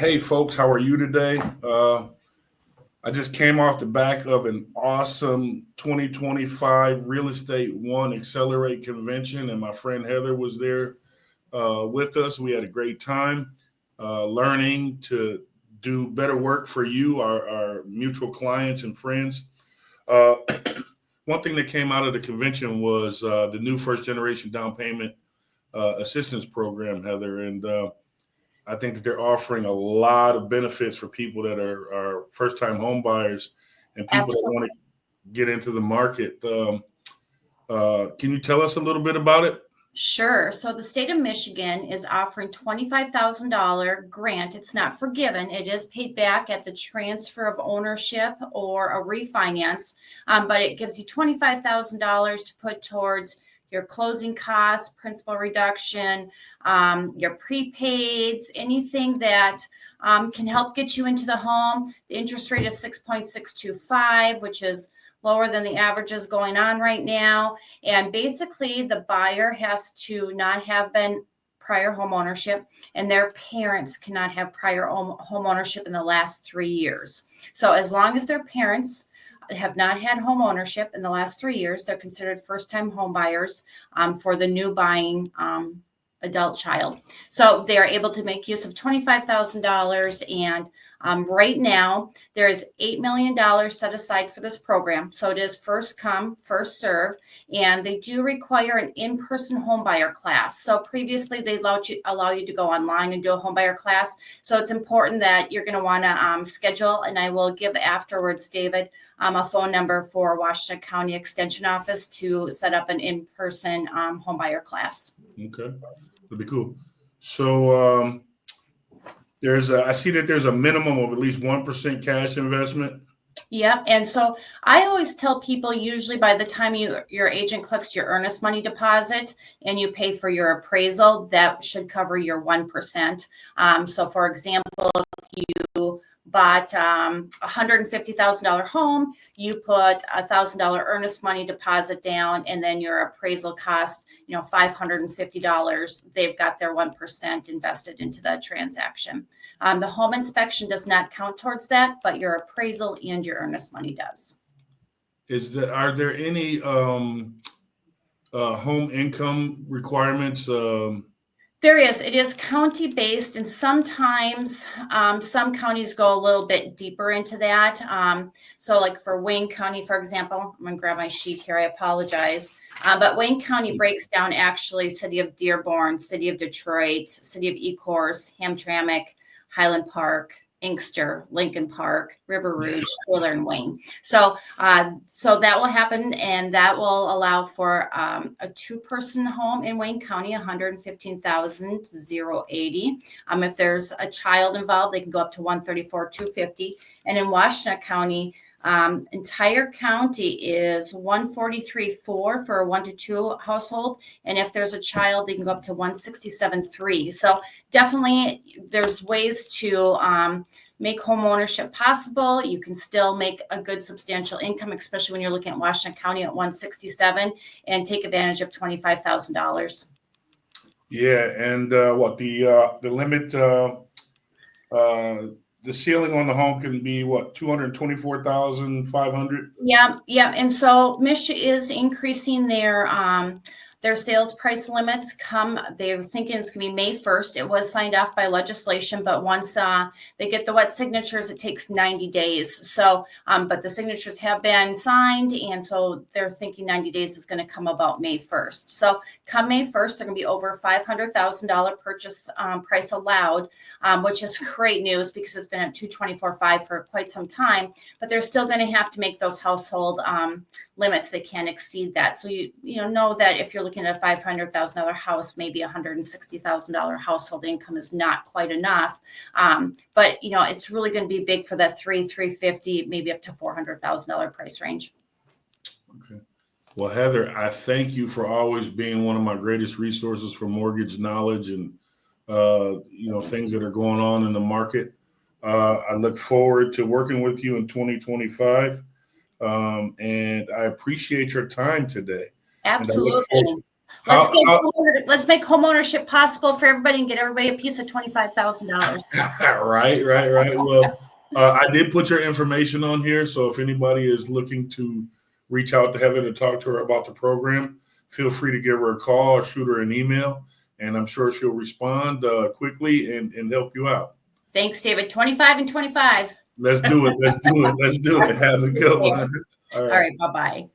Hey, folks, how are you today? I just came off the back of an awesome 2025 Real Estate One Accelerate convention, and my friend Heather was there with us. We had a great time learning to do better work for you, our mutual clients and friends. Uh, One thing that came out of the convention was the new first generation down payment assistance program, Heather. And I think that they're offering a lot of benefits for people that are first time home buyers and people that Absolutely. want to get into the market. Can you tell us a little bit about it? Sure. So the state of Michigan is offering $25,000 grant. It's not forgiven. It is paid back at the transfer of ownership or a refinance, but it gives you $25,000 to put towards your closing costs, principal reduction, your prepaids, anything that can help get you into the home. The interest rate is 6.625, which is lower than the averages going on right now. And basically, the buyer has to not have been prior home ownership, and their parents cannot have prior home ownership in the last 3 years. So as long as their parents have not had home ownership in the last 3 years, they're considered first-time home buyers for the new buying adult child. So they are able to make use of $25,000. And right now, there is $8 million set aside for this program. So it is first come, first serve. And they do require an in-person home buyer class. So previously, they allow you to go online and do a home buyer class. So it's important that you're going to want to schedule. And I will give afterwards, David, a phone number for Washington County Extension Office to set up an in-person home buyer class. Okay, that'd be cool. So I see that there's a minimum of at least 1% cash investment. Yep. And so I always tell people, usually by the time your agent collects your earnest money deposit and you pay for your appraisal, that should cover your 1%. So for example, if you bought $150,000 home, you put $1,000 earnest money deposit down, and then your appraisal cost, $550. They've got their 1% invested into the transaction. The home inspection does not count towards that, but your appraisal and your earnest money does. Are there any home income requirements? There is. It is county-based, and sometimes some counties go a little bit deeper into that. So like for Wayne County, for example, I'm going to grab my sheet here. I apologize. But Wayne County breaks down actually City of Dearborn, City of Detroit, City of Ecorse, Hamtramck, Highland Park, Inkster, Lincoln Park, River Rouge, Taylor, and Wayne. So that will happen, and that will allow for a two-person home in Wayne County, $115,080. If there's a child involved, they can go up to $134,250. And in Washington County, entire county is $143,400 for a 1 to 2 household, and if there's a child, they can go up to $167,300. So definitely, there's ways to make home ownership possible. You can still make a good substantial income, especially when you're looking at Washington County at $167,000, and take advantage of $25,000. Yeah, and what the limit? The ceiling on the home can be what, 224,500. Yeah. And so Mshda is increasing their sales price limits. They're thinking it's going to be May 1st. It was signed off by legislation, but once they get the wet signatures, it takes 90 days. So, but the signatures have been signed, and so they're thinking 90 days is going to come about May 1st. So come May 1st, they're going to be over $500,000 purchase price allowed, which is great news because it's been at $224,500 for quite some time, but they're still going to have to make those household limits. They can't exceed that. So you know that if you're looking at a $500,000 house, maybe $160,000 household income is not quite enough. But it's really going to be big for that $350,000, maybe up to $400,000 price range. Okay. Well, Heather, I thank you for always being one of my greatest resources for mortgage knowledge and things that are going on in the market. I look forward to working with you in 2025. And I appreciate your time today. Absolutely. Let's make homeownership possible for everybody and get everybody a piece of $25,000. Right. Well, I did put your information on here, so if anybody is looking to reach out to Heather to talk to her about the program, feel free to give her a call or shoot her an email, and I'm sure she'll respond quickly and help you out. Thanks, David. 25 and 25. Let's do it. Have a good one. All right. Bye-bye.